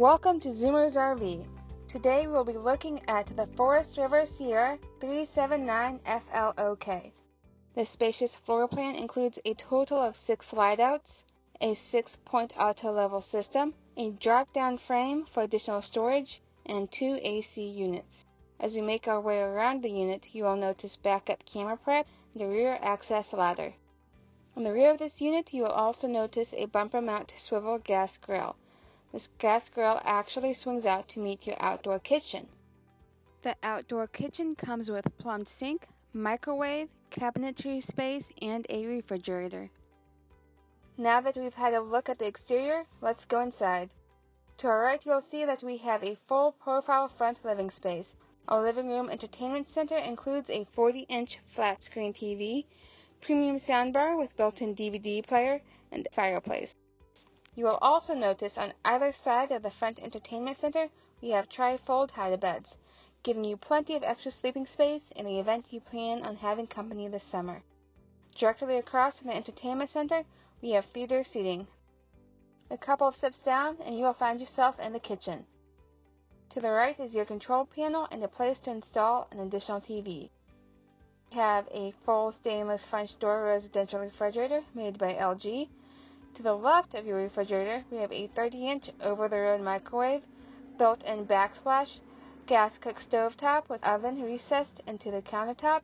Welcome to Zoomer's RV. Today we'll be looking at the Forest River Sierra 379 FLOK. The spacious floor plan includes a total of 6 slide-outs, a 6-point auto-level system, a drop-down frame for additional storage, and 2 AC units. As we make our way around the unit, you will notice backup camera prep and a rear access ladder. On the rear of this unit, you will also notice a bumper mount swivel gas grill. This gas grill actually swings out to meet your outdoor kitchen. The outdoor kitchen comes with plumbed sink, microwave, cabinetry space, and a refrigerator. Now that we've had a look at the exterior, let's go inside. To our right, you'll see that we have a full profile front living space. Our living room entertainment center includes a 40-inch flat screen TV, premium soundbar with built-in DVD player, and fireplace. You will also notice on either side of the front entertainment center we have tri-fold hide-a-beds, giving you plenty of extra sleeping space in the event you plan on having company this summer. Directly across from the entertainment center we have theater seating. A couple of steps down and you will find yourself in the kitchen. To the right is your control panel and a place to install an additional TV. We have a full stainless French door residential refrigerator made by LG. To the left of your refrigerator, we have a 30-inch over-the-road microwave, built-in backsplash, gas cook stovetop with oven recessed into the countertop.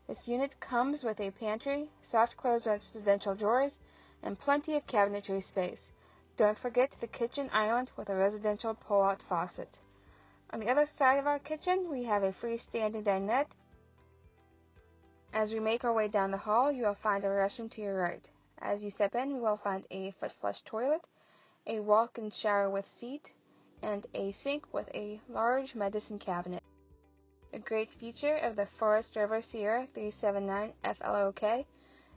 This unit comes with a pantry, soft-close residential drawers, and plenty of cabinetry space. Don't forget the kitchen island with a residential pull-out faucet. On the other side of our kitchen, we have a freestanding dinette. As we make our way down the hall, you will find a restroom to your right. As you step in, you will find a foot flush toilet, a walk-in shower with seat, and a sink with a large medicine cabinet. A great feature of the Forest River Sierra 379 FLOK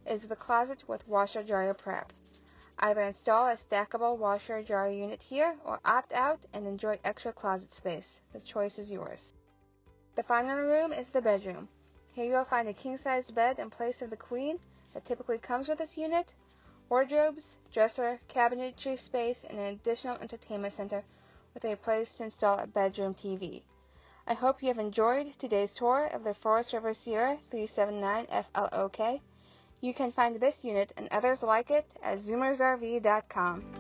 is the closet with washer-dryer prep. Either install a stackable washer-dryer unit here or opt out and enjoy extra closet space. The choice is yours. The final room is the bedroom. Here you will find a king-sized bed in place of the queen that typically comes with this unit, wardrobes, dresser, cabinetry space, and an additional entertainment center with a place to install a bedroom TV. I hope you have enjoyed today's tour of the Forest River Sierra 379 FLOK. You can find this unit and others like it at zoomersrv.com.